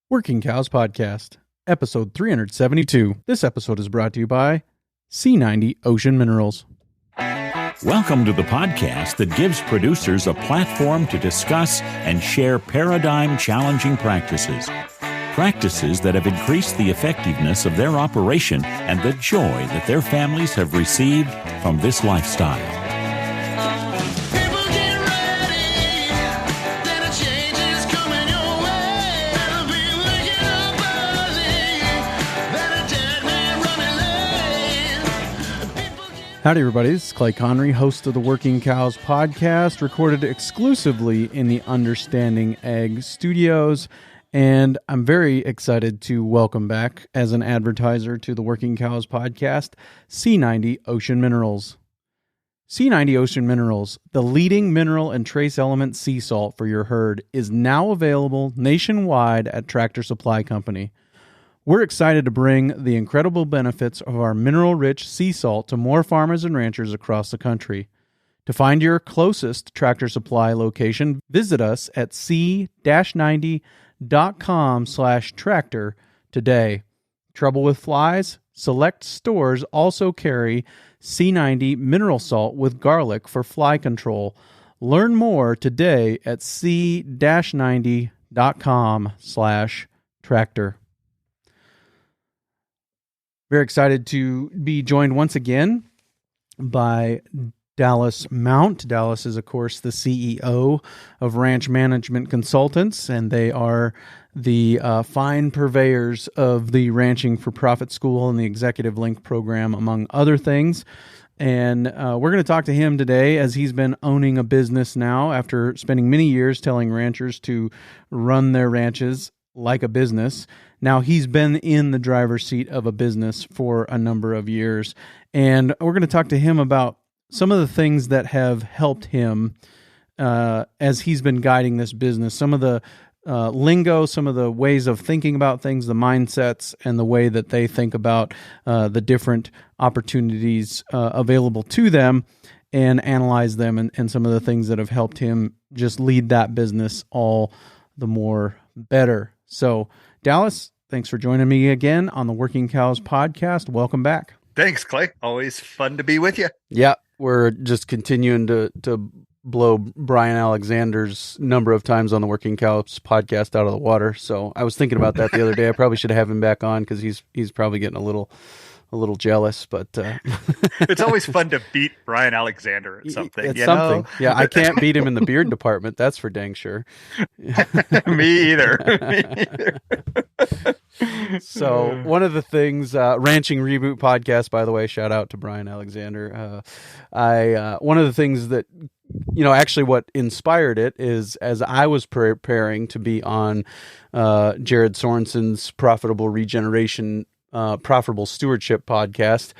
Working Cows Podcast, episode 372. This episode is brought to you by C90 Ocean Minerals. Welcome to the podcast that gives producers a platform to discuss and share paradigm-challenging practices. Practices that have increased the effectiveness of their operation and the joy that their families have received from this lifestyle. Howdy, everybody. This is Clay Connery, host of the Working Cows Podcast, recorded exclusively in the Understanding Ag Studios. And I'm very excited to welcome back, as an advertiser to the Working Cows Podcast, C90 Ocean Minerals. C90 Ocean Minerals, the leading mineral and trace element sea salt for your herd, is now available nationwide at Tractor Supply Company. We're excited to bring the incredible benefits of our mineral-rich sea salt to more farmers and ranchers across the country. To find your closest Tractor Supply location, visit us at c-90.com/tractor today. Trouble with flies? Select stores also carry C90 mineral salt with garlic for fly control. Learn more today at c-90.com/tractor. Very excited to be joined once again by Dallas Mount. Dallas is, of course, the CEO of Ranch Management Consultants, and they are the fine purveyors of the Ranching for Profit School and the Executive Link program, among other things. And we're going to talk to him today, as he's been owning a business now after spending many years telling ranchers to run their ranches like a business. Now he's been in the driver's seat of a business for a number of years, and we're going to talk to him about some of the things that have helped him as he's been guiding this business, some of the lingo, some of the ways of thinking about things, the mindsets, and the way that they think about the different opportunities available to them, and analyze them, and some of the things that have helped him just lead that business all the more better. So, Dallas, thanks for joining me again on the Working Cows Podcast. Welcome back. Thanks, Clay. Always fun to be with you. Yeah, we're just continuing to blow Brian Alexander's number of times on the Working Cows Podcast out of the water. So I was thinking about that the other day. I probably should have him back on, because he's probably getting a little jealous, but it's always fun to beat Brian Alexander at something. It's something. Know? Yeah, I can't beat him in the beard department. That's for dang sure. Me either. So one of the things, Ranching Reboot Podcast, by the way, shout out to Brian Alexander. One of the things that, actually what inspired it is, as I was preparing to be on Jared Sorensen's Profitable Regeneration Profitable Stewardship podcast,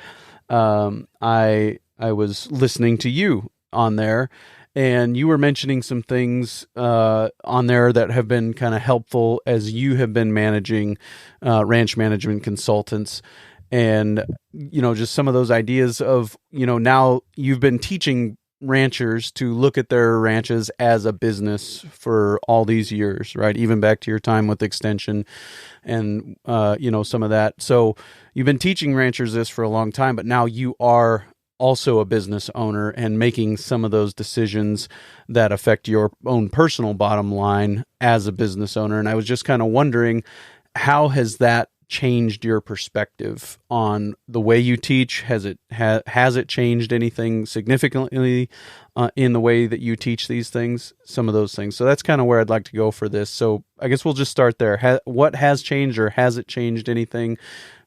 I was listening to you on there, and you were mentioning some things on there that have been kind of helpful as you have been managing Ranch Management Consultants, and just some of those ideas of now you've been teaching ranchers to look at their ranches as a business for all these years, right? Even back to your time with Extension and, some of that. So you've been teaching ranchers this for a long time, but now you are also a business owner and making some of those decisions that affect your own personal bottom line as a business owner. And I was just kind of wondering, how has that changed your perspective on the way you teach? Has it changed anything significantly in the way that you teach these things? Some of those things. So that's kind of where I'd like to go for this. So I guess we'll just start there. What has changed, or has it changed anything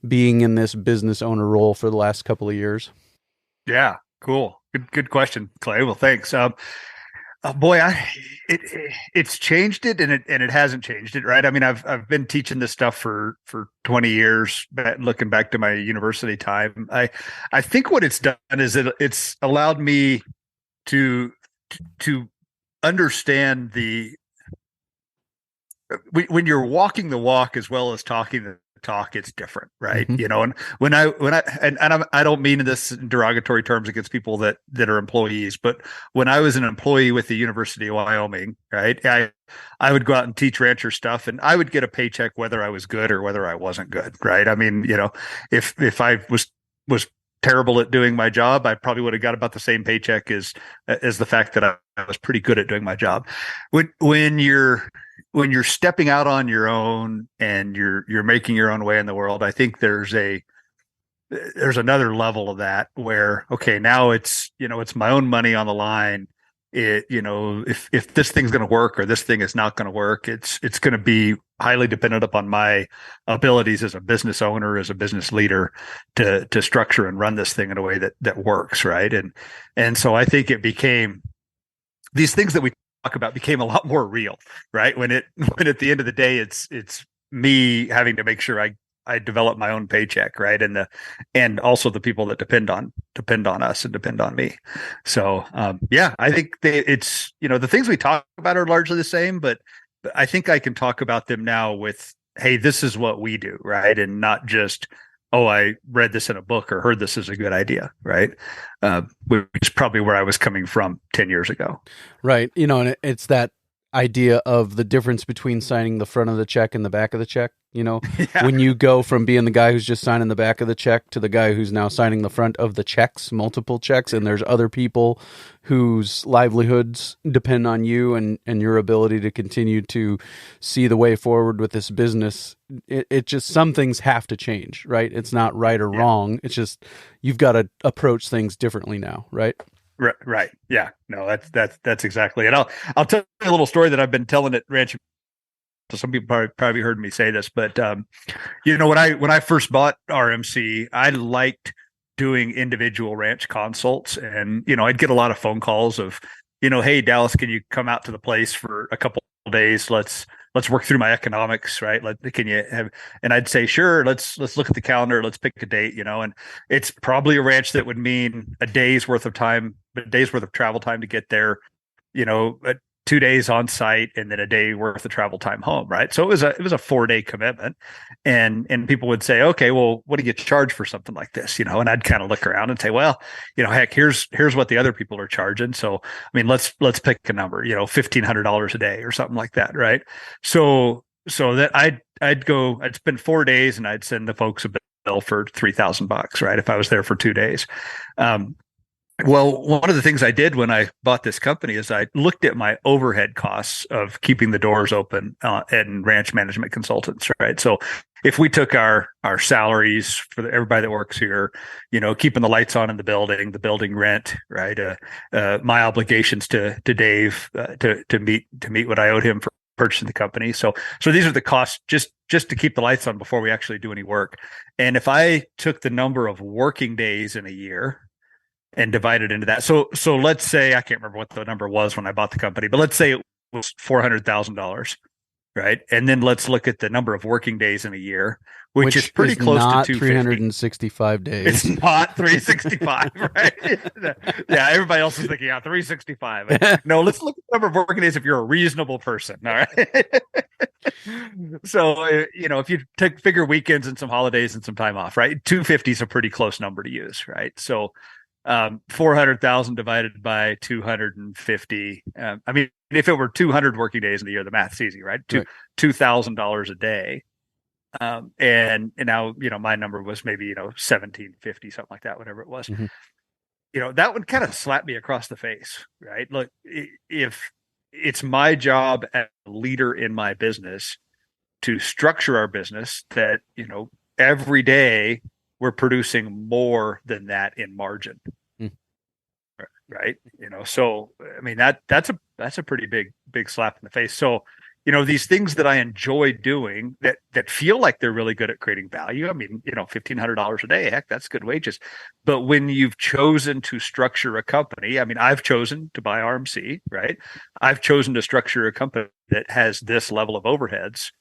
being in this business owner role for the last couple of years? Yeah, cool. Good question, Clay. Well, thanks. It's changed it, and it hasn't changed it, right? I mean, I've been teaching this stuff for 20 years, looking back to my university time. I think what it's done is it's allowed me to understand when you're walking the walk as well as talking the talk, it's different, right? Mhm. And I don't mean this in derogatory terms against people that are employees, but when I was an employee with the University of Wyoming, right, I would go out and teach rancher stuff, and I would get a paycheck whether I was good or whether I wasn't good, right? I mean, if I was terrible at doing my job, I probably would have got about the same paycheck as the fact that I was pretty good at doing my job. When you're stepping out on your own and you're making your own way in the world, I think there's another level of that where, okay, now it's my own money on the line. If this thing's going to work or this thing is not going to work, it's going to be highly dependent upon my abilities as a business owner, as a business leader, to structure and run this thing in a way that works, right? And so I think it became, these things that we talk about became a lot more real, right? When at the end of the day, it's me having to make sure I develop my own paycheck, right? And also the people that depend on us and depend on me. So yeah, I think it's, the things we talk about are largely the same, but I think I can talk about them now with, hey, this is what we do, right? And not just, oh, I read this in a book or heard this is a good idea, right? Which is probably where I was coming from 10 years ago. Right. And it's that idea of the difference between signing the front of the check and the back of the check. Yeah. When you go from being the guy who's just signing the back of the check to the guy who's now signing the front of the checks, multiple checks, and there's other people whose livelihoods depend on you and your ability to continue to see the way forward with this business. It just, some things have to change, right? It's not right or wrong. It's just, you've got to approach things differently now, right? Right. Yeah. No, that's exactly it. I'll tell you a little story that I've been telling at Ranch. So some people probably heard me say this, but when I first bought RMC, I liked doing individual ranch consults, and I'd get a lot of phone calls of, hey, Dallas, can you come out to the place for a couple of days? Let's work through my economics, right? Can you have? And I'd say, sure. Let's look at the calendar. Let's pick a date, and it's probably a ranch that would mean a day's worth of travel time to get there, 2 days on site and then a day worth of travel time home, right? So it was a 4-day commitment, and people would say, okay, well, what do you charge for something like this? And I'd kind of look around and say, well, heck, here's what the other people are charging. So I mean, let's pick a number, $1,500 a day or something like that, right? So that I'd spend 4 days and I'd send the folks a bill for $3,000, right? If I was there for 2 days. Well, one of the things I did when I bought this company is I looked at my overhead costs of keeping the doors open and ranch management consultants, right? So if we took our salaries for everybody that works here, keeping the lights on in the building rent, right? My obligations to Dave to meet what I owed him for purchasing the company. So these are the costs just to keep the lights on before we actually do any work. And if I took the number of working days in a year and divided into that. So let's say, I can't remember what the number was when I bought the company, but let's say it was $400,000, right? And then let's look at the number of working days in a year, which is pretty close to 365 days. It's not 365, right? Yeah, everybody else is thinking, 365. No, let's look at the number of working days if you're a reasonable person, all right? So, if you figure weekends and some holidays and some time off, right? 250 is a pretty close number to use, right? So 400,000 divided by 250. I mean, if it were 200 working days in the year, the math's easy, right? $2,000 a day. And now, my number was maybe, 1,750, something like that, whatever it was. Mm-hmm. That would kind of slap me across the face, right? Look, if it's my job as a leader in my business to structure our business that, every day we're producing more than that in margin. Right. So, I mean, that's a pretty big slap in the face. So, these things that I enjoy doing that feel like they're really good at creating value. I mean, $1,500 a day, heck, that's good wages. But when you've chosen to structure a company, I mean, I've chosen to buy RMC, right? I've chosen to structure a company that has this level of overheads.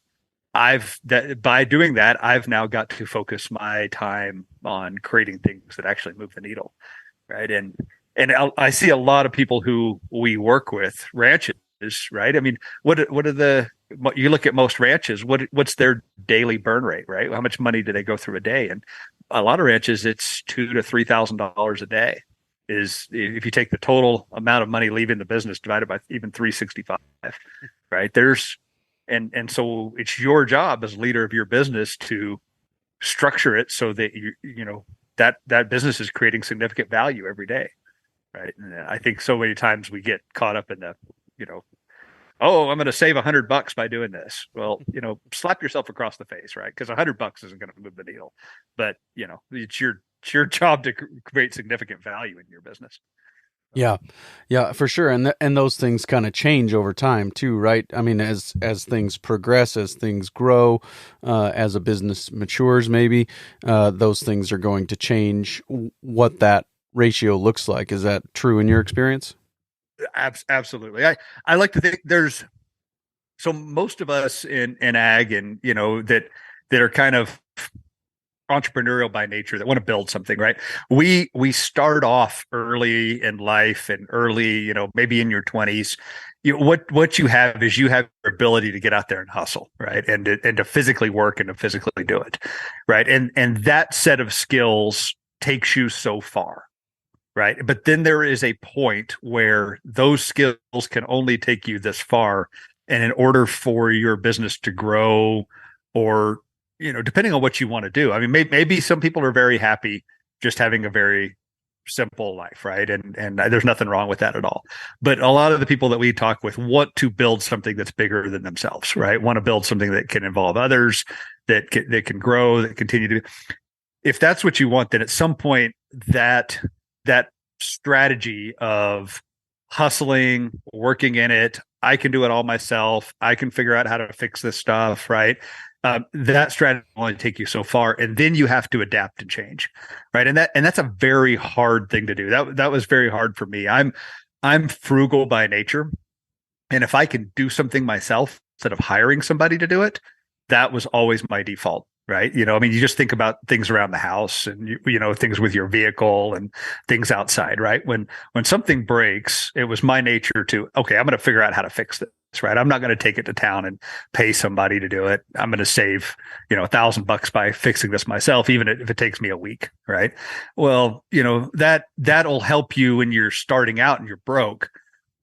By doing that, I've now got to focus my time on creating things that actually move the needle, right? And I see a lot of people who we work with, ranches, right? I mean, what are you look at most ranches, what's their daily burn rate, right? How much money do they go through a day? And a lot of ranches, it's $2,000 to $3,000 a day. Is if you take the total amount of money leaving the business divided by even 365, right? And so it's your job as leader of your business to structure it so that that business is creating significant value every day, right? And I think so many times we get caught up in the, oh, I'm going to save $100 by doing this. Well, slap yourself across the face, right? Because $100 isn't going to move the needle, but it's your job to create significant value in your business. Yeah, for sure. And those things kind of change over time too, right? I mean, as things progress, as things grow, as a business matures, maybe those things are going to change what that ratio looks like. Is that true in your experience? Absolutely. I like to think so most of us in ag and, that are kind of entrepreneurial by nature that want to build something, right? We start off early in life and early, maybe in your 20s. What you have is you have your ability to get out there and hustle, right? And to physically work and to physically do it, right? And that set of skills takes you so far, right? But then there is a point where those skills can only take you this far. And in order for your business to grow, or depending on what you want to do. I mean, maybe some people are very happy just having a very simple life, right? And there's nothing wrong with that at all. But a lot of the people that we talk with want to build something that's bigger than themselves, right? Want to build something that can involve others, that can grow, that continue to. If that's what you want, then at some point that strategy of hustling, working in it, I can do it all myself. I can figure out how to fix this stuff, right? That strategy will only take you so far, and then you have to adapt and change, right? And that's a very hard thing to do. That was very hard for me. I'm frugal by nature, and if I can do something myself instead of hiring somebody to do it, that was always my default, right? I mean, you just think about things around the house and things with your vehicle and things outside, right? When something breaks, it was my nature to, okay, I'm going to figure out how to fix this. Right. I'm not going to take it to town and pay somebody to do it. I'm going to save, $1,000 by fixing this myself, even if it takes me a week. Right. Well, that'll help you when you're starting out and you're broke.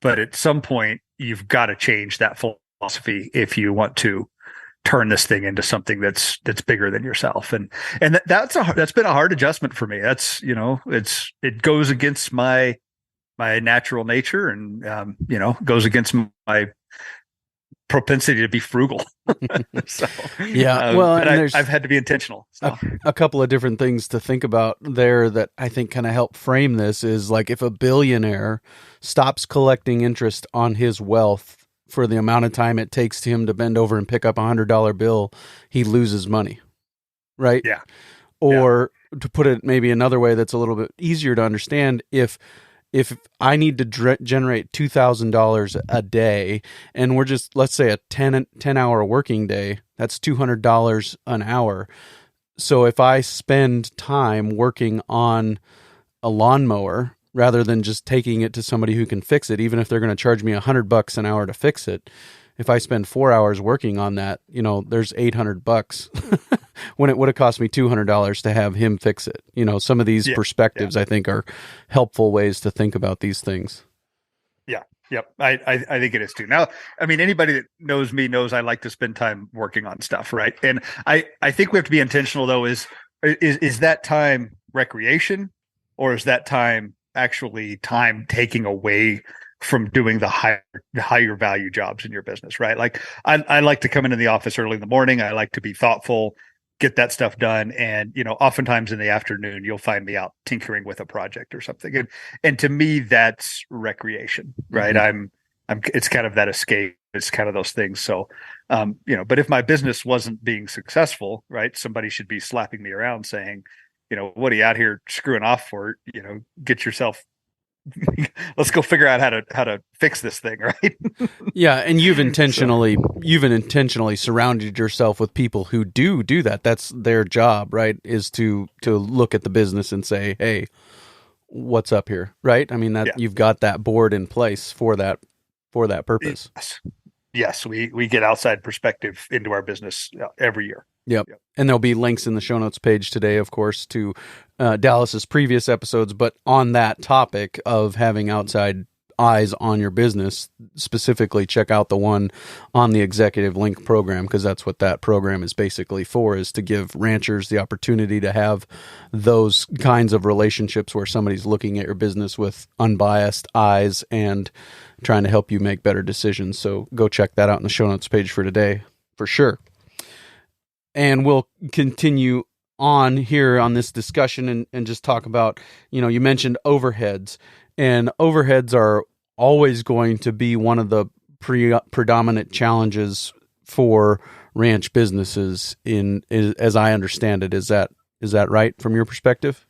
But at some point, you've got to change that philosophy if you want to turn this thing into something that's bigger than yourself. And that's been a hard adjustment for me. That's, it goes against my natural nature and, goes against my propensity to be frugal. So, yeah. Well, I've had to be intentional. So. A couple of different things to think about there that I think kind of help frame this is like if a billionaire stops collecting interest on his wealth for the amount of time it takes to him to bend over and pick up $100 bill, he loses money. Right. Yeah. Or to put it maybe another way that's a little bit easier to understand, if I need to generate $2,000 a day, and we're just, let's say a 10-hour working day, that's $200 an hour. So if I spend time working on a lawnmower rather than just taking it to somebody who can fix it, even if they're going to charge me $100 an hour to fix it, if I spend 4 hours working on that, there's $800 when it would have cost me $200 to have him fix it. Some of these perspectives I think are helpful ways to think about these things. Yeah. Yep. I think it is too. Now, I mean, anybody that knows me knows I like to spend time working on stuff. Right. And I think we have to be intentional though, is that time recreation, or is that time actually time taking away from doing the higher value jobs in your business, right? Like I like to come into the office early in the morning. I like to be thoughtful, get that stuff done. And, oftentimes in the afternoon, you'll find me out tinkering with a project or something. And to me, that's recreation, right? Mm-hmm. It's kind of that escape. It's kind of those things. So, but if my business wasn't being successful, right, somebody should be slapping me around saying, what are you out here screwing off for? Get yourself, let's go figure out how to fix this thing, right? Yeah, and you've intentionally surrounded yourself with people who do that. That's their job, right? Is to look at the business and say, "Hey, what's up here?" Right? I mean, you've got that board in place for that for that purpose. Yes, we get outside perspective into our business every year. Yep. And there'll be links in the show notes page today, of course, to Dallas's previous episodes, but on that topic of having outside eyes on your business, specifically check out the one on the Executive Link program, because that's what that program is basically for, is to give ranchers the opportunity to have those kinds of relationships where somebody's looking at your business with unbiased eyes and trying to help you make better decisions. So go check that out in the show notes page for today, for sure. And we'll continue on here on this discussion and just talk about, you mentioned overheads, and overheads are always going to be one of the predominant challenges for ranch businesses as I understand it. Is that right from your perspective?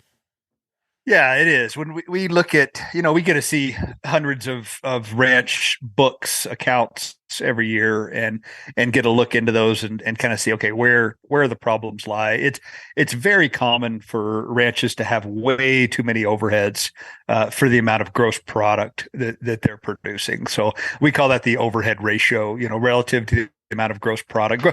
Yeah, it is. When we look at, we get to see hundreds of ranch books, accounts every year and get a look into those and kind of see, okay, where the problems lie. It's very common for ranches to have way too many overheads for the amount of gross product that they're producing. So we call that the overhead ratio, relative to the amount of gross product.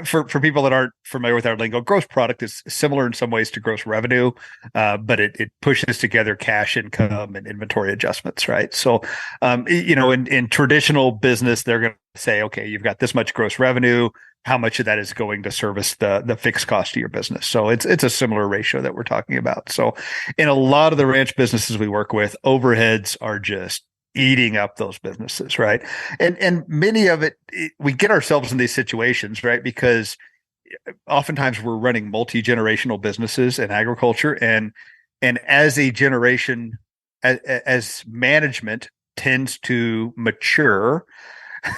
For people that aren't familiar with our lingo, gross product is similar in some ways to gross revenue, but it pushes together cash income and inventory adjustments, right? So, in traditional business, they're going to say, okay, you've got this much gross revenue. How much of that is going to service the fixed cost of your business? So it's a similar ratio that we're talking about. So in a lot of the ranch businesses we work with, overheads are just eating up those businesses, right? And many of it, we get ourselves in these situations, right? Because oftentimes we're running multi-generational businesses in agriculture, and as a generation, as management tends to mature,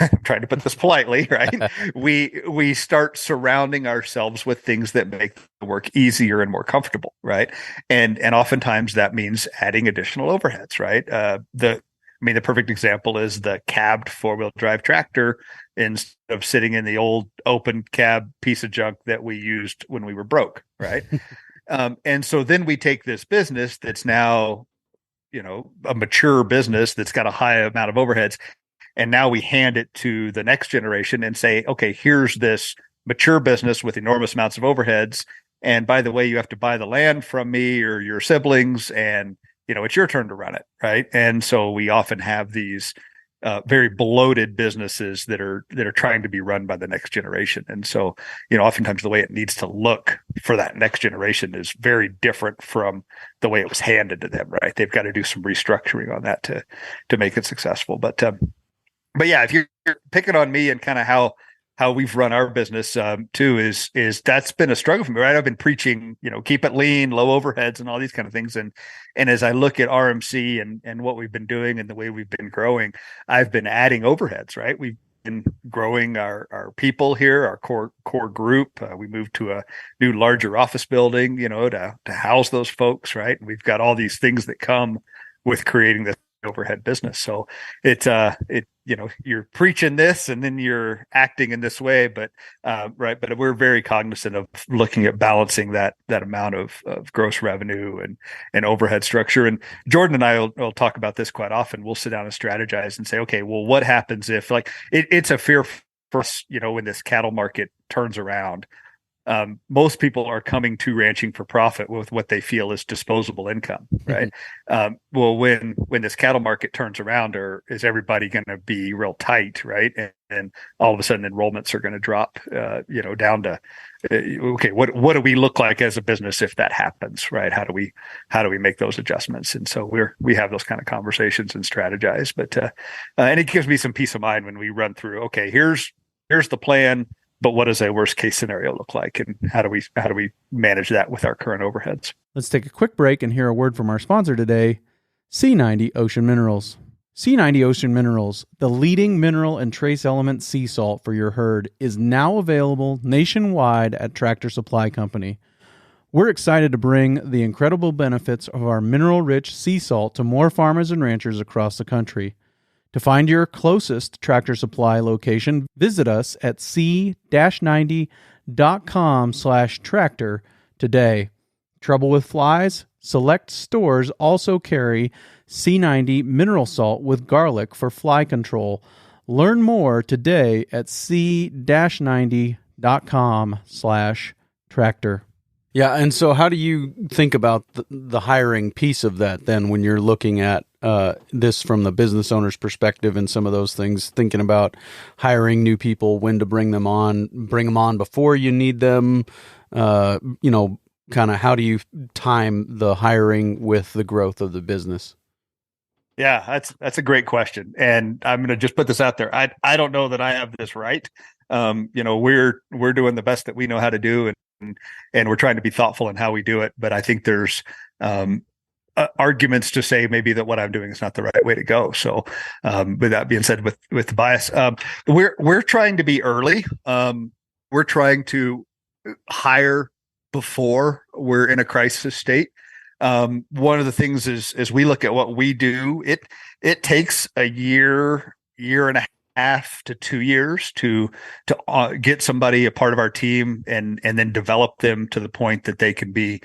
I'm trying to put this politely, right? we start surrounding ourselves with things that make the work easier and more comfortable, right? And oftentimes that means adding additional overheads, right? The perfect example is the cabbed 4-wheel drive tractor instead of sitting in the old open cab piece of junk that we used when we were broke, right? And so then we take this business that's now, a mature business that's got a high amount of overheads, and now we hand it to the next generation and say, okay, here's this mature business with enormous amounts of overheads. And by the way, you have to buy the land from me or your siblings, and it's your turn to run it, right? And so we often have these very bloated businesses that are trying to be run by the next generation. And so, oftentimes the way it needs to look for that next generation is very different from the way it was handed to them, right? They've got to do some restructuring on that to make it successful. But yeah, if you're picking on me and kind of how we've run our business too, is that's been a struggle for me, right? I've been preaching, keep it lean, low overheads and all these kind of things. And as I look at RMC and what we've been doing and the way we've been growing, I've been adding overheads, right? We've been growing our people here, our core group. We moved to a new, larger office building, to house those folks, right? And we've got all these things that come with creating this overhead business. So you're preaching this and then you're acting in this way, but we're very cognizant of looking at balancing that amount of gross revenue and overhead structure. And Jordan and I will talk about this quite often. We'll sit down and strategize and say, okay, well, what happens if it's a fear for us, when this cattle market turns around? Most people are coming to ranching for profit with what they feel is disposable income, right? Well, when this cattle market turns around, or is everybody going to be real tight, right? And all of a sudden enrollments are going to drop, down to, okay, what do we look like as a business if that happens, right? How do we make those adjustments? And so we have those kind of conversations and strategize, but and it gives me some peace of mind when we run through, okay, here's the plan, but what does a worst case scenario look like, and how do we manage that with our current overheads? Let's take a quick break and hear a word from our sponsor today, C90 Ocean Minerals. C90 Ocean Minerals, the leading mineral and trace element sea salt for your herd, is now available nationwide at Tractor Supply Company. We're excited to bring the incredible benefits of our mineral-rich sea salt to more farmers and ranchers across the country. To find your closest Tractor Supply location, visit us at c-90.com/tractor today. Trouble with flies? Select stores also carry C90 mineral salt with garlic for fly control. Learn more today at c-90.com/tractor. Yeah, and so how do you think about the hiring piece of that then when you're looking at this from the business owner's perspective and some of those things, thinking about hiring new people, when to bring them on before you need them, kind of how do you time the hiring with the growth of the business? Yeah, that's a great question. And I'm going to just put this out there. I don't know that I have this right. We're doing the best that we know how to do, and we're trying to be thoughtful in how we do it. But I think there's arguments to say maybe that what I'm doing is not the right way to go. So, with that being said, with the bias, we're trying to be early. We're trying to hire before we're in a crisis state. One of the things is, as we look at what we do, it takes a year and a half to 2 years to get somebody a part of our team and then develop them to the point that they can be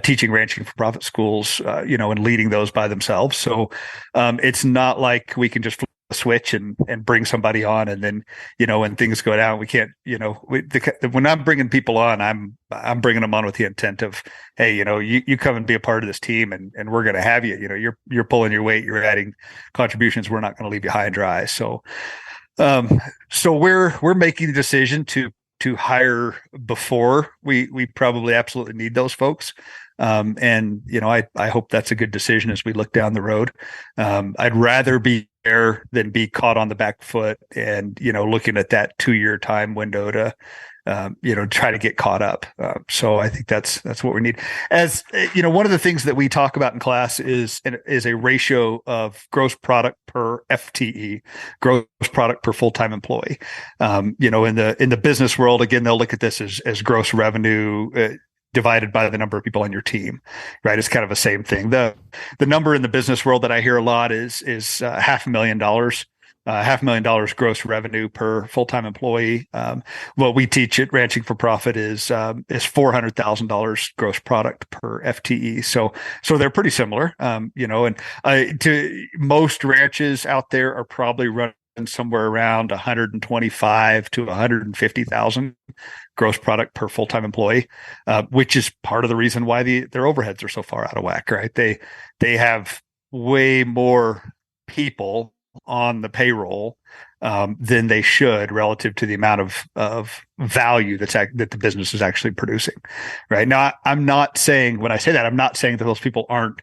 teaching ranching for profit schools, and leading those by themselves. So it's not like we can just flip a switch and bring somebody on, and then when things go down, we can't. When I'm bringing people on, I'm bringing them on with the intent of, hey, you come and be a part of this team, and we're going to have you. You're pulling your weight, you're adding contributions. We're not going to leave you high and dry. So we're making the decision to hire before we probably absolutely need those folks. I hope that's a good decision as we look down the road. I'd rather be there than be caught on the back foot and, looking at that 2-year time window to, try to get caught up. So I think that's what we need. As one of the things that we talk about in class is a ratio of gross product per FTE, gross product per full-time employee. In the business world, again, they'll look at this as gross revenue divided by the number of people on your team, right? It's kind of the same thing. The number in the business world that I hear a lot is $500,000. $500,000 gross revenue per full-time employee. What we teach at Ranching for Profit is $400,000 gross product per FTE. So they're pretty similar. To most ranches out there are probably running somewhere around 125 to 150,000 gross product per full-time employee, which is part of the reason why their overheads are so far out of whack, right? They have way more people on the payroll than they should relative to the amount of value that the business is actually producing. Right now, I'm not saying, when I say that, I'm not saying that those people aren't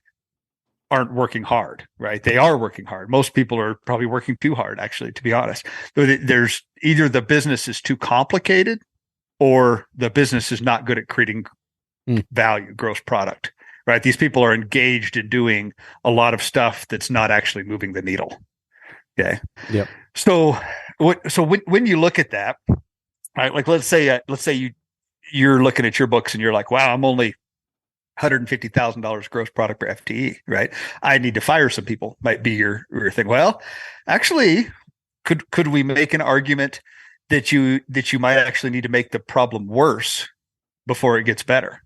working hard, right? They are working hard. Most people are probably working too hard, actually, to be honest. There's either the business is too complicated or the business is not good at creating value, gross product, right? These people are engaged in doing a lot of stuff that's not actually moving the needle. Okay. Yep. So when you look at that, right? Like let's say you're looking at your books and you're like, wow, I'm only $150,000 gross product per FTE, right? I need to fire some people. Might be your thing. Well, actually, could we make an argument that you might actually need to make the problem worse before it gets better,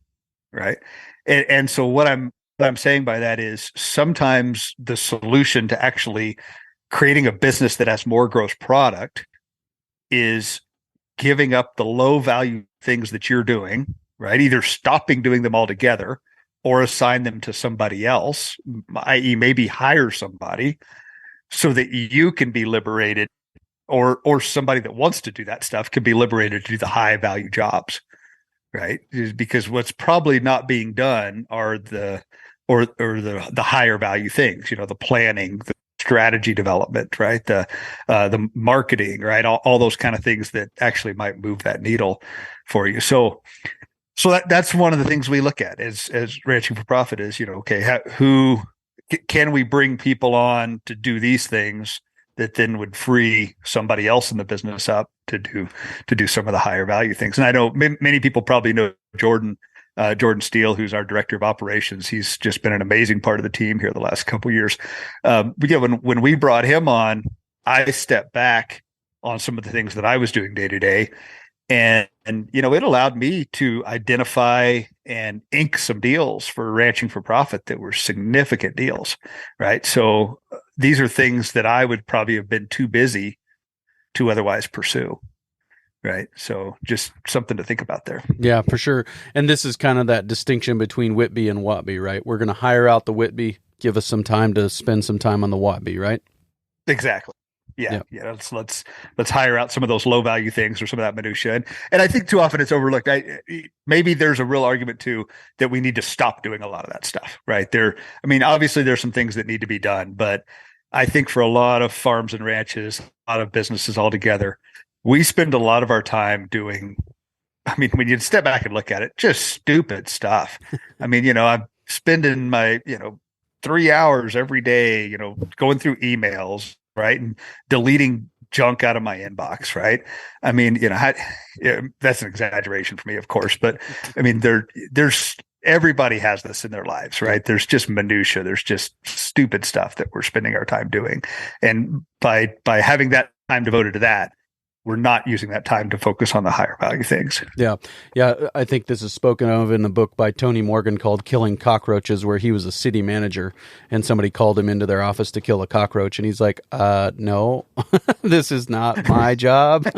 right? And so what I'm saying by that is sometimes the solution to actually creating a business that has more gross product is giving up the low value things that you're doing, right? Either stopping doing them altogether or assign them to somebody else, i.e. maybe hire somebody so that you can be liberated, or somebody that wants to do that stuff can be liberated to do the high value jobs, right? Because what's probably not being done are the higher value things, the planning, the strategy development, right? The marketing, right? All those kind of things that actually might move that needle for you. So that's one of the things we look at as Ranching for Profit is, okay, who can we bring people on to do these things that then would free somebody else in the business up to do some of the higher value things. And I know many people probably know Jordan Steele, who's our director of operations. He's just been an amazing part of the team here the last couple of years. But yeah, when we brought him on, I stepped back on some of the things that I was doing day to day. And it allowed me to identify and ink some deals for Ranching for Profit that were significant deals, right? So these are things that I would probably have been too busy to otherwise pursue. Right. So just something to think about there. Yeah, for sure. And this is kind of that distinction between Whitby and Watby, right? We're going to hire out the Whitby, give us some time to spend some time on the Watby, right? Exactly. Yeah. Let's hire out some of those low value things or some of that minutia. And I think too often it's overlooked. Maybe there's a real argument too that we need to stop doing a lot of that stuff, right? Obviously there's some things that need to be done, but I think for a lot of farms and ranches, a lot of businesses altogether, we spend a lot of our time doing, when you step back and look at it, just stupid stuff. I'm spending my, 3 hours every day, going through emails, right? And deleting junk out of my inbox, right? That's an exaggeration for me, of course, but there's everybody has this in their lives, right? There's just minutia. There's just stupid stuff that we're spending our time doing. And by having that time devoted to that, we're not using that time to focus on the higher value things. Yeah. I think this is spoken of in a book by Tony Morgan called Killing Cockroaches, where he was a city manager and somebody called him into their office to kill a cockroach. And he's like, no, this is not my job.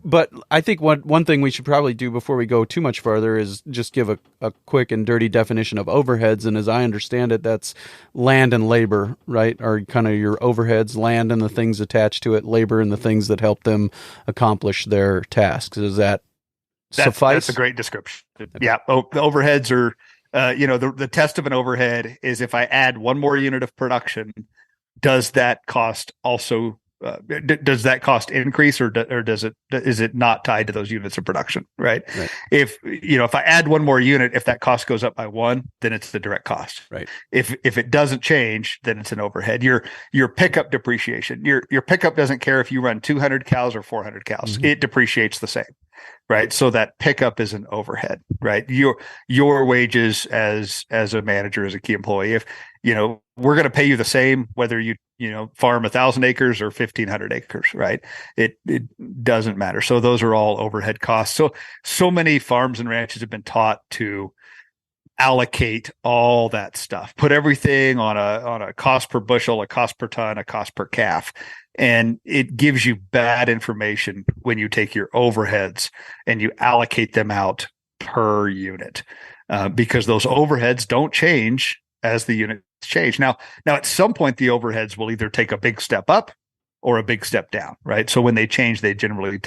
But I think one thing we should probably do before we go too much farther is just give a quick and dirty definition of overheads. And as I understand it, that's land and labor, right? Or kind of your overheads, land and the things attached to it, labor and the things that help them accomplish their tasks. Does that suffice? That's a great description. Okay. Yeah. The overheads are, the test of an overhead is if I add one more unit of production, does that cost also does that cost increase or is it not tied to those units of production? Right. If I add one more unit, if that cost goes up by one, then it's the direct cost. Right. If it doesn't change, then it's an overhead. Your pickup depreciation, your pickup doesn't care if you run 200 cows or 400 cows. Mm-hmm. It depreciates the same. Right. So that pickup is an overhead, right? Your wages as a manager, as a key employee, if, we're going to pay you the same, whether you farm 1,000 acres or 1,500 acres, right? It doesn't matter. So those are all overhead costs. So many farms and ranches have been taught to allocate all that stuff, put everything on a cost per bushel, a cost per ton, a cost per calf. And it gives you bad information when you take your overheads and you allocate them out per unit, because those overheads don't change as the units change. Now at some point, the overheads will either take a big step up or a big step down, right? So when they change, they generally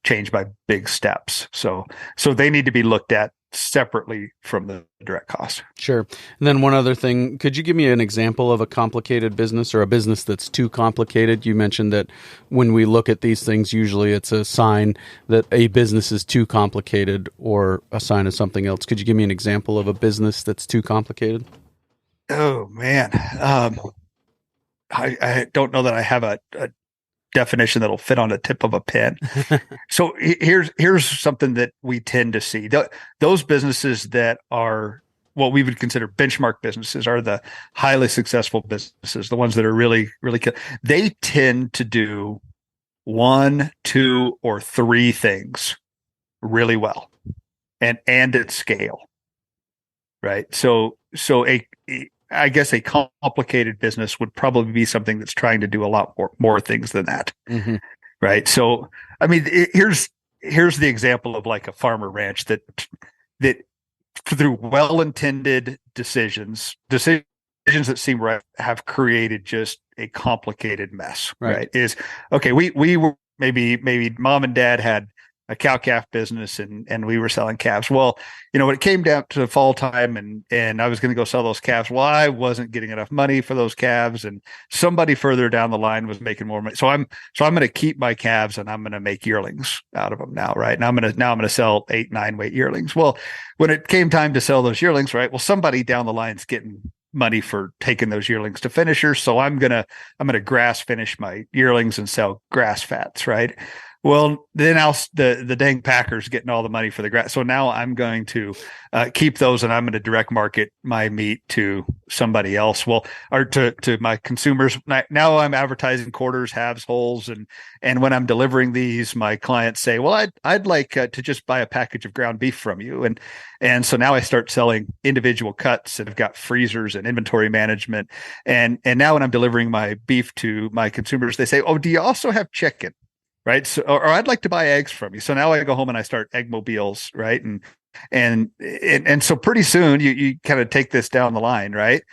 change by big steps. So they need to be looked at separately from the direct cost. Sure. And then one other thing, could you give me an example of a complicated business or a business that's too complicated? You mentioned that when we look at these things, usually it's a sign that a business is too complicated or a sign of something else. Could you give me an example of a business that's too complicated? Oh, man. I don't know that I have a definition that'll fit on the tip of a pen. So here's something that we tend to see. Those businesses that are what we would consider benchmark businesses are the highly successful businesses, the ones that are really, really they tend to do 1, 2, or 3 things really well and at scale. Right. So I guess a complicated business would probably be something that's trying to do a lot more things than that. Mm-hmm. Right. So, here's the example of like a farmer ranch that through well-intended decisions that seem right have created just a complicated mess. Right. Is okay. We were maybe mom and dad had a cow calf business and we were selling calves. Well, when it came down to fall time and I was going to go sell those calves, well, I wasn't getting enough money for those calves and somebody further down the line was making more money. So I'm going to keep my calves and I'm going to make yearlings out of them now. Right. Now I'm going to sell 8, 9 weight yearlings. Well, when it came time to sell those yearlings, right. Well, somebody down the line's getting money for taking those yearlings to finishers. So I'm going to grass finish my yearlings and sell grass fats. Right. Well, then the dang Packers getting all the money for the grass. So now I'm going to keep those, and I'm going to direct market my meat to somebody else. Well, or to my consumers. Now I'm advertising quarters, halves, wholes, and when I'm delivering these, my clients say, "Well, I'd like to just buy a package of ground beef from you," and so now I start selling individual cuts, and I've got freezers and inventory management, and now when I'm delivering my beef to my consumers, they say, "Oh, do you also have chicken?" Right. So, or I'd like to buy eggs from you. So now I go home and I start egg mobiles. Right. And so pretty soon you kind of take this down the line, right?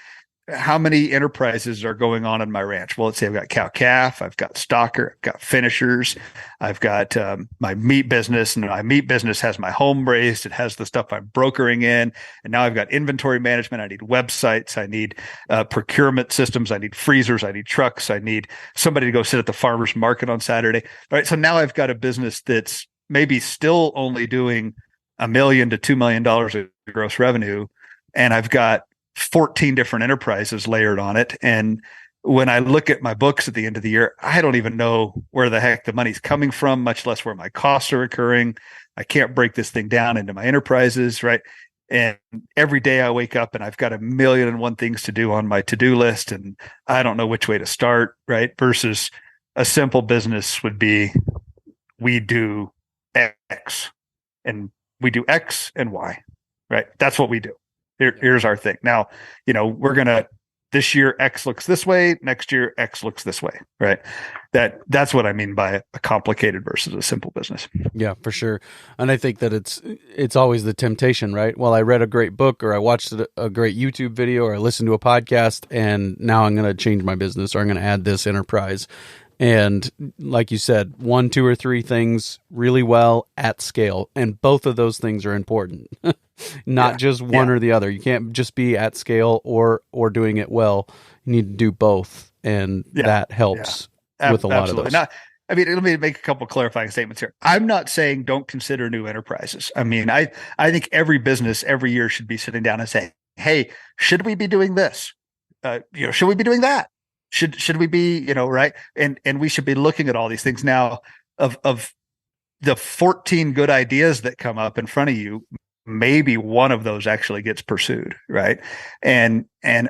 How many enterprises are going on in my ranch? Well, let's say I've got cow calf, I've got stocker, I've got finishers, I've got my meat business, and my meat business has my home raised. It has the stuff I'm brokering in, and now I've got inventory management. I need websites, I need procurement systems, I need freezers, I need trucks, I need somebody to go sit at the farmers market on Saturday. All right, so now I've got a business that's maybe still only doing $1 million to $2 million of gross revenue, and I've got 14 different enterprises layered on it. And when I look at my books at the end of the year, I don't even know where the heck the money's coming from, much less where my costs are occurring. I can't break this thing down into my enterprises, right? And every day I wake up and I've got 1,000,001 things to do on my to-do list, and I don't know which way to start, right? Versus a simple business would be, we do X and we do X and Y, right? That's what we do. Here's our thing. Now, we're going to, this year X looks this way, next year X looks this way, right? That's what I mean by a complicated versus a simple business. Yeah, for sure. And I think that it's always the temptation, right? Well, I read a great book, or I watched a great YouTube video, or I listened to a podcast, and now I'm going to change my business, or I'm going to add this enterprise. And like you said, 1, 2, or 3 things really well at scale. And both of those things are important, not just one or the other. You can't just be at scale or doing it well. You need to do both. And that helps with a lot of those. I mean, let me make a couple of clarifying statements here. I'm not saying don't consider new enterprises. I mean, I think every business every year should be sitting down and saying, hey, should we be doing this? Should we be doing that? Should we be, right? And we should be looking at all these things now. Of the 14 good ideas that come up in front of you, maybe one of those actually gets pursued, right? And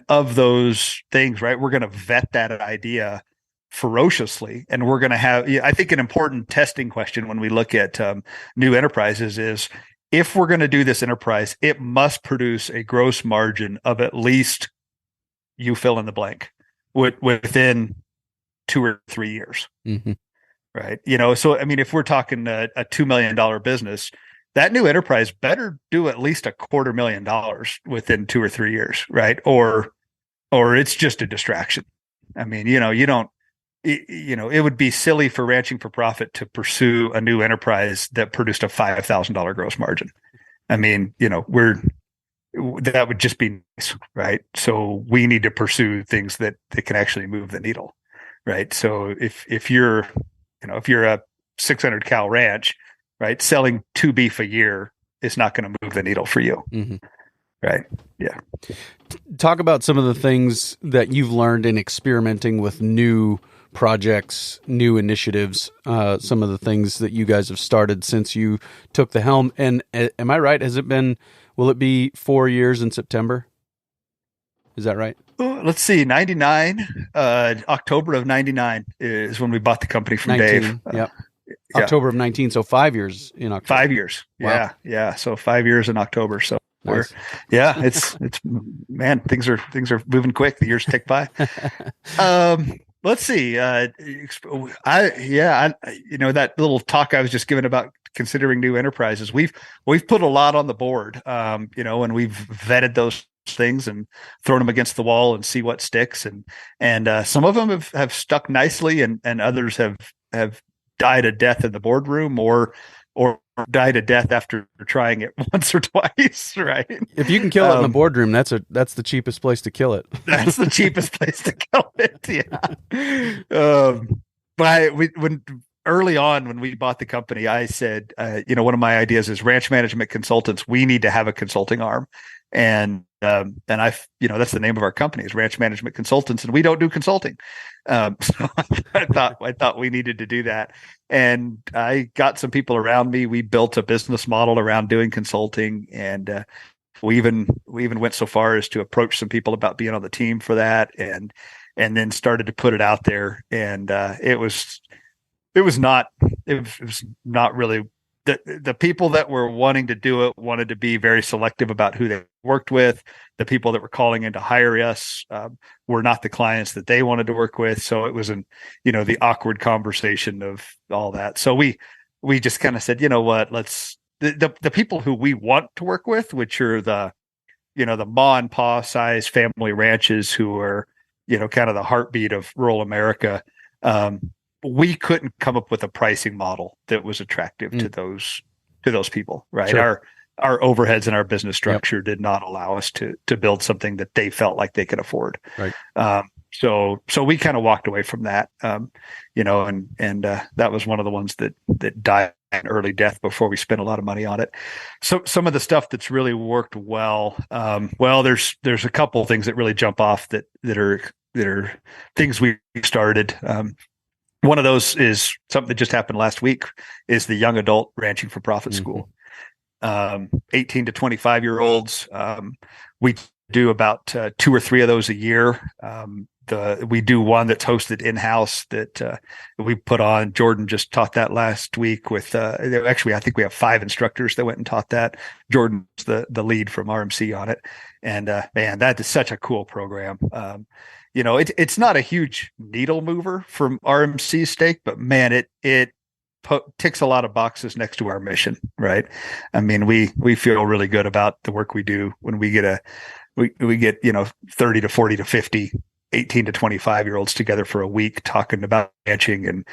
of those things, right, we're going to vet that idea ferociously, and we're going to have, I think, an important testing question when we look at new enterprises is, if we're going to do this enterprise, it must produce a gross margin of at least, you fill in the blank, within 2 or 3 years. Mm-hmm. Right. So, I mean, if we're talking a $2 million business, that new enterprise better do at least $250,000 within 2 or 3 years. Right. Or it's just a distraction. I mean, it would be silly for Ranching for Profit to pursue a new enterprise that produced a $5,000 gross margin. I mean, that would just be nice, right? So we need to pursue things that can actually move the needle, right? So if you're a 600 cow ranch, right, selling 2 beef a year is not going to move the needle for you, right? Yeah. Talk about some of the things that you've learned in experimenting with new projects, new initiatives, some of the things that you guys have started since you took the helm. And am I right? Will it be 4 years in September? Is that right? Let's see. 99, October of 99 is when we bought the company from 19, Dave. Yep. October of 19. So 5 years in October. 5 years. Wow. Yeah. So 5 years in October. So nice. it's man, things are moving quick. The years tick by. Let's see. That little talk I was just giving about considering new enterprises, we've put a lot on the board, and we've vetted those things and thrown them against the wall and see what sticks. And some of them have stuck nicely, and others have died a death in the boardroom or died a death after trying it once or twice. Right. If you can kill it in the boardroom, that's the cheapest place to kill it. That's the cheapest place to kill it. Yeah. But when early on, when we bought the company, I said, one of my ideas is Ranch Management Consultants. We need to have a consulting arm. And that's the name of our company is Ranch Management Consultants, and we don't do consulting. So I thought we needed to do that. and I got some people around me. We built a business model around doing consulting, and we even went so far as to approach some people about being on the team for that, and then started to put it out there. And it was not really the people that were wanting to do it wanted to be very selective about who they worked with. The people that were calling in to hire us were not the clients that they wanted to work with. So it was the awkward conversation of all that. So we just kind of said, you know what, the people who we want to work with, which are the ma and pa size family ranches who are, kind of the heartbeat of rural America. We couldn't come up with a pricing model that was attractive to those people, right? Sure. Our overheads and our business structure did not allow us to build something that they felt like they could afford. Right. So we kind of walked away from that, and that was one of the ones that died an early death before we spent a lot of money on it. So some of the stuff that's really worked well, there's a couple of things that really jump off that are things we started. One of those is something that just happened last week, is the Young Adult Ranching for Profit School. 18 to 25-year-olds. We do about 2 or 3 of those a year. We do one that's hosted in-house that we put on. Jordan just taught that last week with, actually, I think we have 5 instructors that went and taught that. Jordan's the lead from RMC on it. And man, that is such a cool program. It's not a huge needle mover from RMC's stake, but man, it ticks a lot of boxes next to our mission, right? I mean, we feel really good about the work we do when we get 30 to 40 to 50 18 to 25-year-olds together for a week talking about ranching and,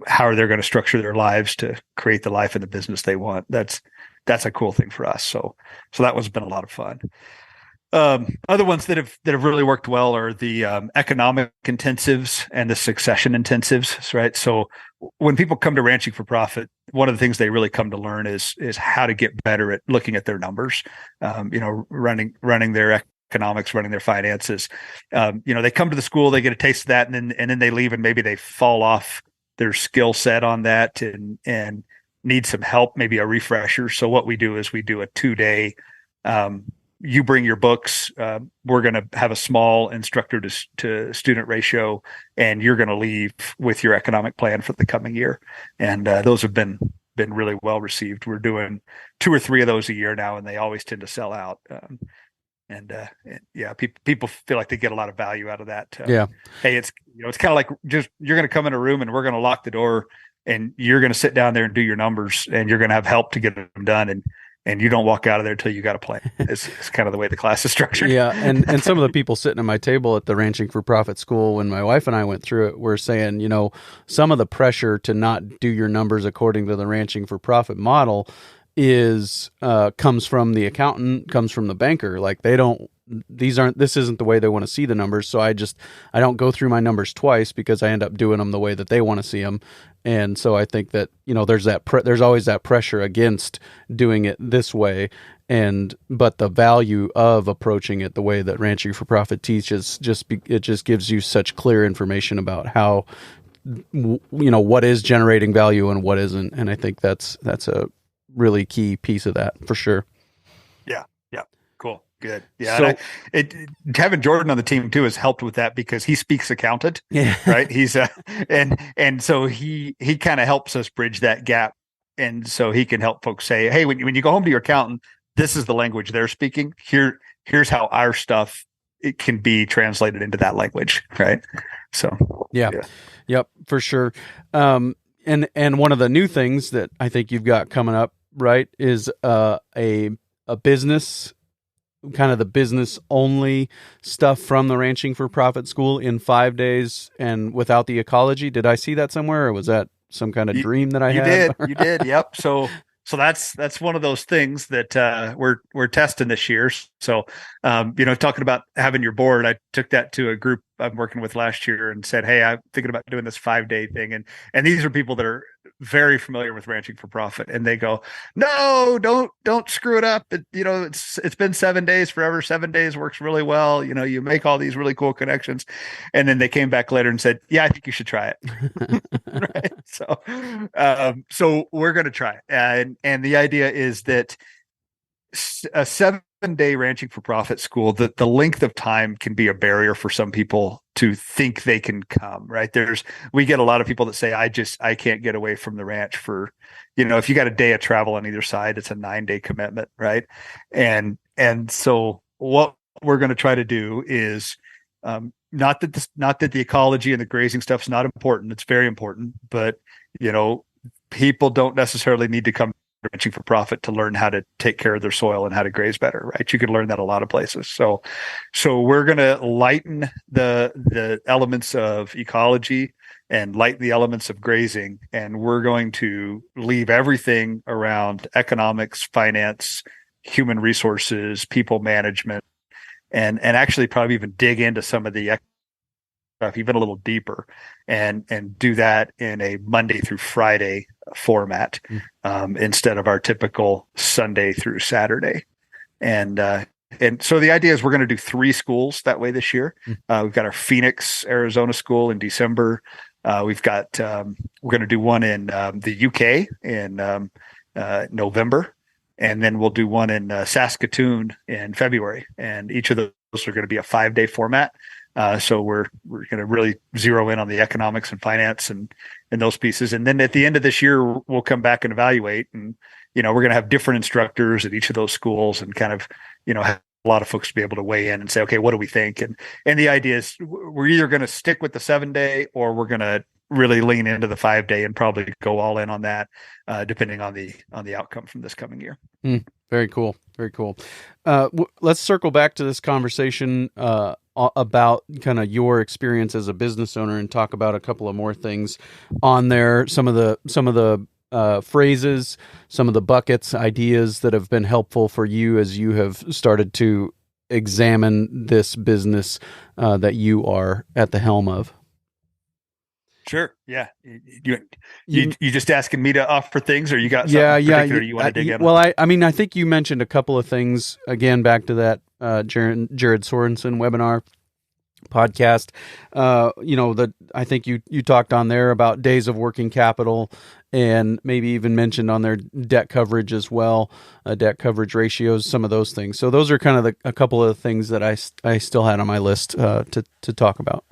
how they're going to structure their lives to create the life and the business they want. That's a cool thing for us. So that one's been a lot of fun. Other ones that have really worked well are the economic intensives and the succession intensives, right? So when people come to Ranching for Profit, one of the things they really come to learn is how to get better at looking at their numbers, running their economics, running their finances. They come to the school, they get a taste of that, and then they leave, and maybe they fall off their skill set on that and need some help, maybe a refresher. So what we do is we do a 2-day. You bring your books. We're going to have a small instructor to student ratio, and you're going to leave with your economic plan for the coming year. And those have been really well received. We're doing 2 or 3 of those a year now, and they always tend to sell out. People feel like they get a lot of value out of that. Hey, it's kind of like just you're going to come in a room and we're going to lock the door, and you're going to sit down there and do your numbers, and you're going to have help to get them done, and you don't walk out of there until you got a plan. It's kind of the way the class is structured. Yeah, and some of the people sitting at my table at the Ranching for Profit School, when my wife and I went through it, were saying, some of the pressure to not do your numbers according to the Ranching for Profit model comes from the accountant, comes from the banker. Like this isn't the way they want to see the numbers. So I don't go through my numbers twice, because I end up doing them the way that they want to see them. And so I think that, there's always that pressure against doing it this way. But the value of approaching it the way that Ranching for Profit teaches, it just gives you such clear information about how, what is generating value and what isn't. And I think that's a really key piece of that for sure. Yeah. Cool. Good. Yeah. So, having Jordan on the team too has helped with that, because he speaks accountant, right? He's and so he kind of helps us bridge that gap. And so he can help folks say, hey, when you go home to your accountant, this is the language they're speaking. Here's how our stuff, it can be translated into that language. Right. So, yeah. Yep, for sure. And one of the new things that I think you've got coming up, right, is a business, kind of the business only stuff from the Ranching for Profit School in 5 days and without the ecology. Did I see that somewhere, or was that some kind of dream that I had? You did. Yep. So that's one of those things that we're testing this year. So talking about having your board, I took that to a group I'm working with last year and said, "Hey, I'm thinking about doing this 5-day thing," and these are people that are very familiar with ranching for profit, and they go, "No, don't screw it up. It's been 7 days forever. 7 days works really well. You make all these really cool connections," and then they came back later and said, "Yeah, I think you should try it." Right. So we're going to try, and the idea is that a 7-day ranching for profit school, that the length of time can be a barrier for some people to think they can come, right? We get a lot of people that say, I can't get away from the ranch for, if you got a day of travel on either side, it's a 9-day commitment. Right. And so what we're going to try to do is, not that the ecology and the grazing stuff's not important. It's very important, but people don't necessarily need to come ranching for profit to learn how to take care of their soil and how to graze better, right? You can learn that a lot of places. So we're going to lighten the elements of ecology and lighten the elements of grazing, and we're going to leave everything around economics, finance, human resources, people management, and actually probably even dig into some of the stuff even a little deeper, and do that in a Monday through Friday format, instead of our typical Sunday through Saturday. And so the idea is we're going to do 3 schools that way this year. We've got our Phoenix, Arizona school in December. We're going to do one in the UK in November, and then we'll do one in Saskatoon in February. And each of those are going to be a 5-day format. So we're going to really zero in on the economics and finance and those pieces. And then at the end of this year, we'll come back and evaluate. And, we're going to have different instructors at each of those schools, and kind of, have a lot of folks to be able to weigh in and say, okay, what do we think? And the idea is we're either going to stick with the 7-day, or we're going to really lean into the 5-day and probably go all in on that, depending on the outcome from this coming year. Very cool. Very cool. Let's circle back to this conversation, about kind of your experience as a business owner, and talk about a couple of more things on there. Some of the phrases, some of the buckets, ideas that have been helpful for you as you have started to examine this business that you are at the helm of. Sure. Yeah. You just asking me to offer things, or you got something particular you want to dig in? Well, I think you mentioned a couple of things, again, back to that Jared Sorensen webinar podcast. I think you talked on there about days of working capital, and maybe even mentioned on their debt coverage as well, debt coverage ratios, some of those things. So those are kind of a couple of things that I still had on my list to talk about.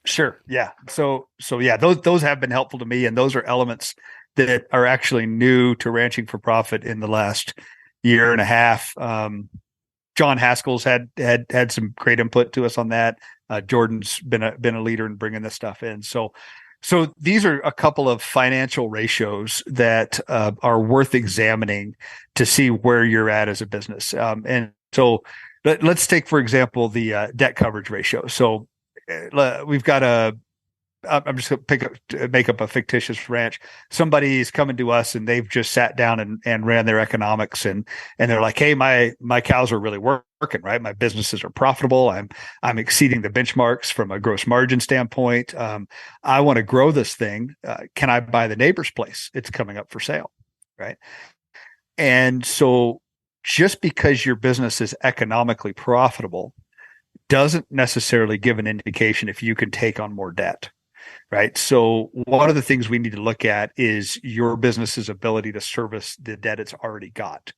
Sure. Yeah. So yeah, those have been helpful to me, and those are elements that are actually new to ranching for profit in the last year and a half. John Haskell's had some great input to us on that. Jordan's been a leader in bringing this stuff in. So these are a couple of financial ratios that are worth examining to see where you're at as a business. And so let's take, for example, the debt coverage ratio. So we've got I'm just going to make up a fictitious ranch. Somebody's coming to us, and they've just sat down and ran their economics, and they're like, "Hey, my cows are really working, right? My businesses are profitable. I'm exceeding the benchmarks from a gross margin standpoint. I want to grow this thing. Can I buy the neighbor's place? It's coming up for sale, right?" And so, just because your business is economically profitable doesn't necessarily give an indication if you can take on more debt. Right. So one of the things we need to look at is your business's ability to service the debt it's already got.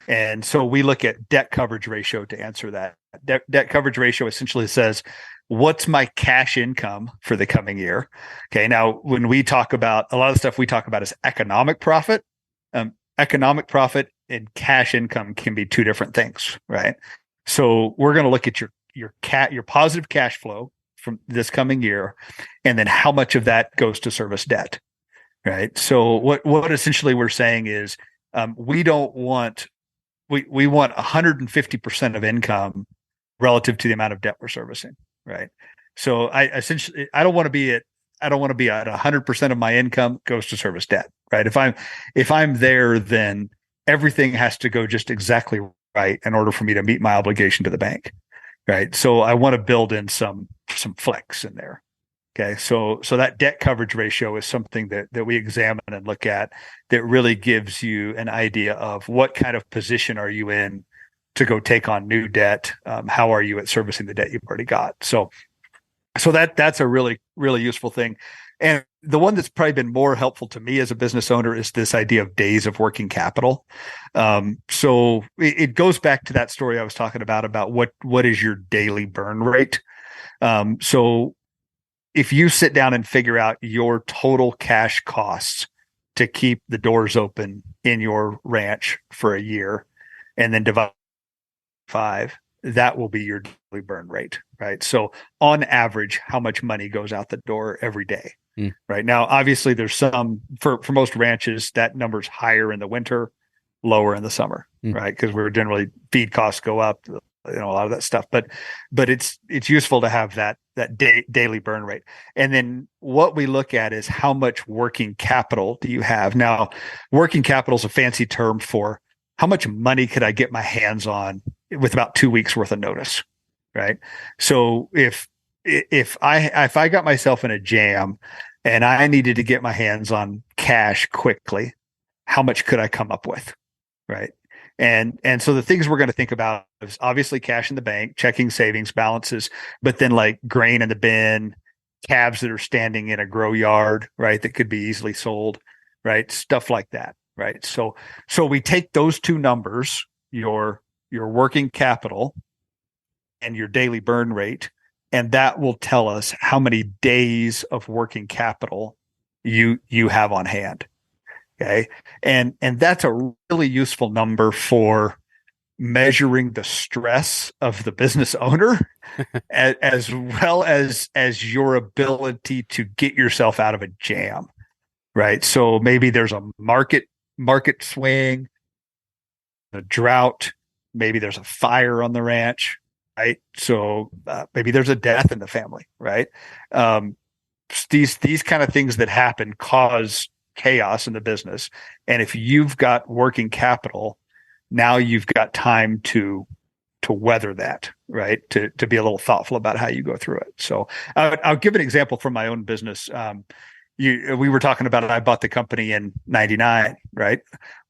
And so we look at debt coverage ratio to answer that. Debt coverage ratio essentially says, what's my cash income for the coming year? Okay. Now, when we talk about a lot of the stuff we talk about is economic profit. Economic profit and cash income can be two different things, right? So we're going to look at your positive cash flow from this coming year, and then how much of that goes to service debt, right? So what essentially we're saying is, we want 150% of income relative to the amount of debt we're servicing, right? So I don't want to be at 100% of my income goes to service debt, right? If I'm there, then everything has to go just exactly right in order for me to meet my obligation to the bank. right? So I want to build in some flex in there. Okay. So that debt coverage ratio is something that we examine and look at that really gives you an idea of what kind of position are you in to go take on new debt. How are you at servicing the debt you've already got? So that's a really, really useful thing. And the one that's probably been more helpful to me as a business owner is this idea of days of working capital. So it goes back to that story I was talking about what is your daily burn rate. So if you sit down and figure out your total cash costs to keep the doors open in your ranch for a year and then divide 5, that will be your daily burn rate, right? So on average, how much money goes out the door every day, right? Now, obviously there's some, for most ranches, that number's higher in the winter, lower in the summer, right? Because we're generally feed costs go up, a lot of that stuff, but it's useful to have that daily burn rate. And then what we look at is how much working capital do you have? Now, working capital is a fancy term for how much money could I get my hands on with about 2 weeks worth of notice, right? So if I got myself in a jam and I needed to get my hands on cash quickly, how much could I come up with, right? And so the things we're going to think about is obviously cash in the bank, checking savings balances, but then like grain in the bin, calves that are standing in a grow yard, right, that could be easily sold, right? Stuff like that, right? So we take those two numbers, your working capital and your daily burn rate, and that will tell us how many days of working capital you have on hand. Okay. And that's a really useful number for measuring the stress of the business owner as well as your ability to get yourself out of a jam. Right. So maybe there's a market swing, a drought, maybe there's a fire on the ranch. Right. So maybe there's a death in the family. Right. These kind of things that happen cause chaos in the business. And if you've got working capital, now you've got time to weather that, right? To be a little thoughtful about how you go through it. So I'll give an example from my own business. We were talking about it. I bought the company in 99, right?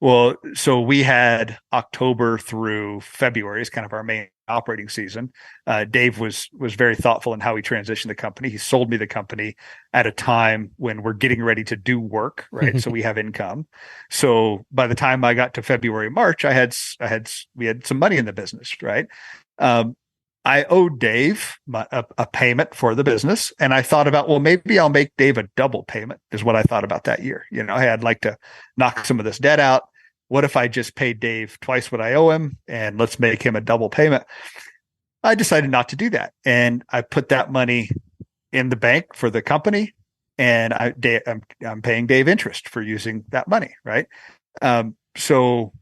Well, so we had October through February is kind of our main operating season. Dave was very thoughtful in how he transitioned the company. He sold me the company at a time when we're getting ready to do work, right? So we have income. So by the time I got to February, March, we had some money in the business, right? I owed Dave a payment for the business. And I thought about, well, maybe I'll make Dave a double payment is what I thought about that year. Hey, I'd like to knock some of this debt out. What if I just paid Dave twice what I owe him and let's make him a double payment? I decided not to do that. And I put that money in the bank for the company. And I'm paying Dave interest for using that money. Right. So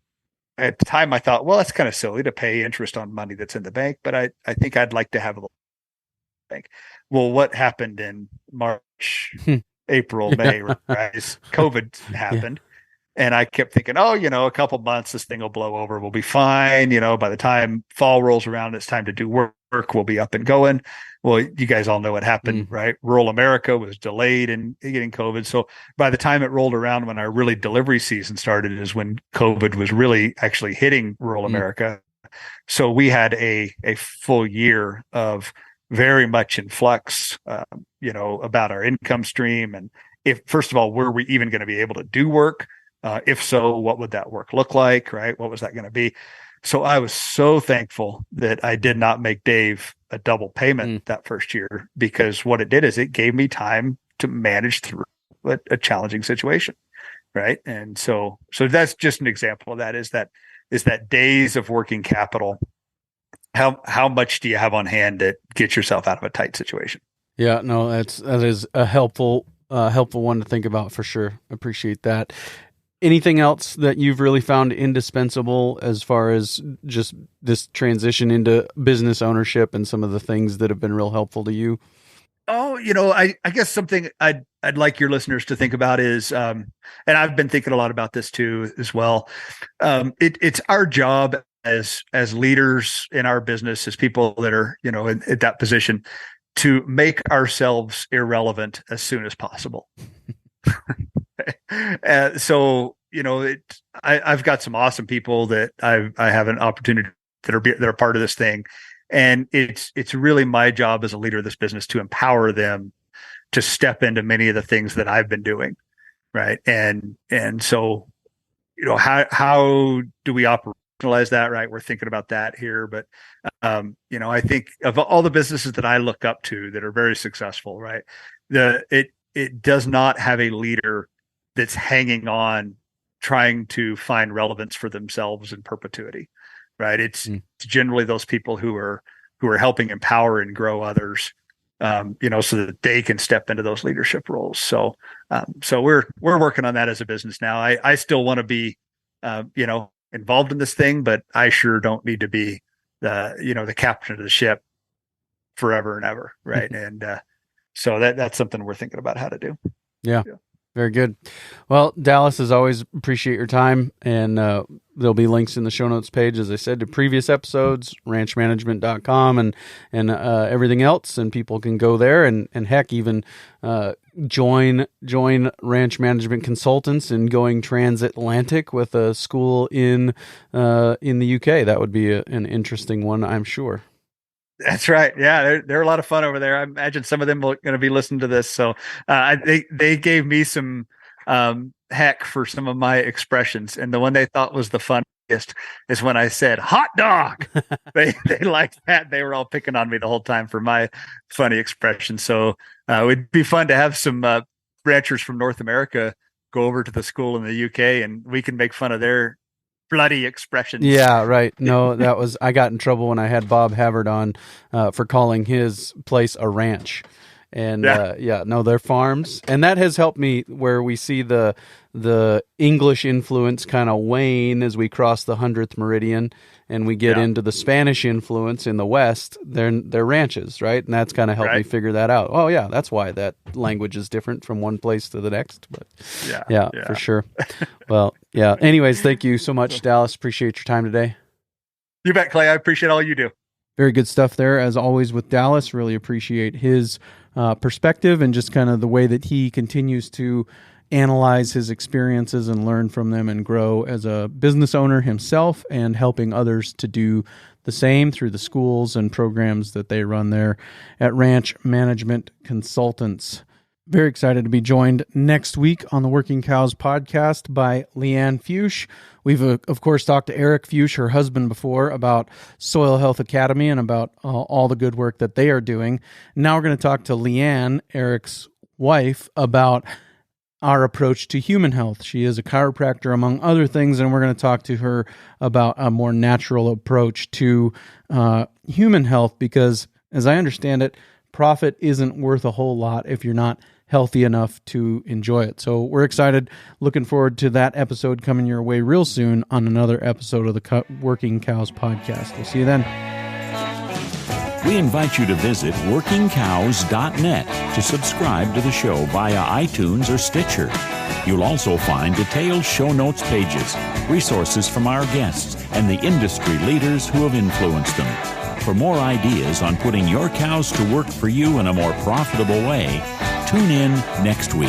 at the time I thought, well, that's kind of silly to pay interest on money that's in the bank, but I think I'd like to have a little bank. Well, what happened in March, April, May, right? COVID happened. And I kept thinking, a couple months, this thing will blow over. We'll be fine. By the time fall rolls around, it's time to do work. We'll be up and going. Well, you guys all know what happened, right? Rural America was delayed in getting COVID. So by the time it rolled around, when our really delivery season started, is when COVID was really actually hitting rural America. So we had a full year of very much in flux, about our income stream. And if, first of all, were we even going to be able to do work? If so, what would that work look like, right? What was that going to be? So I was so thankful that I did not make Dave a double payment that first year, because what it did is it gave me time to manage through a challenging situation, right? And so that's just an example of that. Is that days of working capital. How much do you have on hand to get yourself out of a tight situation? Yeah, no, that is a helpful one to think about for sure. Appreciate that. Anything else that you've really found indispensable as far as just this transition into business ownership and some of the things that have been real helpful to you? Oh, I guess something I'd like your listeners to think about is, and I've been thinking a lot about this too as well. It's our job as leaders in our business, as people that are, at that position, to make ourselves irrelevant as soon as possible. So, I've got some awesome people that I have an opportunity that are part of this thing. And it's really my job as a leader of this business to empower them to step into many of the things that I've been doing. Right. And so, how do we operationalize that? Right. We're thinking about that here, but, I think of all the businesses that I look up to that are very successful, right. It does not have a leader that's hanging on, trying to find relevance for themselves in perpetuity. Right. It's generally those people who are helping empower and grow others, so that they can step into those leadership roles. So we're working on that as a business now. I still want to be, involved in this thing, but I sure don't need to be the captain of the ship forever and ever. Right. And, so that's something we're thinking about how to do. Yeah. Very good. Well, Dallas, as always, appreciate your time. And there'll be links in the show notes page, as I said, to previous episodes, ranchmanagement.com and everything else. And people can go there and heck, even join Ranch Management Consultants in going transatlantic with a school in the UK. That would be an interesting one, I'm sure. That's right. Yeah, they're a lot of fun over there. I imagine some of them are going to be listening to this. So they gave me some heck for some of my expressions, and the one they thought was the funniest is when I said hot dog. they liked that. They were all picking on me the whole time for my funny expression. So it would be fun to have some ranchers from North America go over to the school in the UK, and we can make fun of their bloody expressions. Yeah, right. No, I got in trouble when I had Bob Havard on for calling his place a ranch. And they're farms. And that has helped me where we see the English influence kind of wane as we cross the 100th meridian and we get into the Spanish influence in the West. They're ranches, right? And that's kind of helped me figure that out. Oh yeah, that's why that language is different from one place to the next. But yeah. For sure. Well, yeah. Anyways, thank you so much, Dallas. Appreciate your time today. You bet, Clay. I appreciate all you do. Very good stuff there, as always, with Dallas. Really appreciate his perspective and just kind of the way that he continues to analyze his experiences and learn from them and grow as a business owner himself and helping others to do the same through the schools and programs that they run there at Ranch Management Consultants. Very excited to be joined next week on the Working Cows podcast by Leanne Fuchs. We've, of course, talked to Eric Fuchs, her husband, before about Soil Health Academy and about all the good work that they are doing. Now we're going to talk to Leanne, Eric's wife, about our approach to human health. She is a chiropractor, among other things, and we're going to talk to her about a more natural approach to human health because, as I understand it, profit isn't worth a whole lot if you're not healthy enough to enjoy it. So we're excited, looking forward to that episode coming your way real soon on another episode of the Working Cows podcast. We'll see you then. We invite you to visit workingcows.net to subscribe to the show via iTunes or Stitcher. You'll also find detailed show notes pages, resources from our guests, and the industry leaders who have influenced them. For more ideas on putting your cows to work for you in a more profitable way, tune in next week.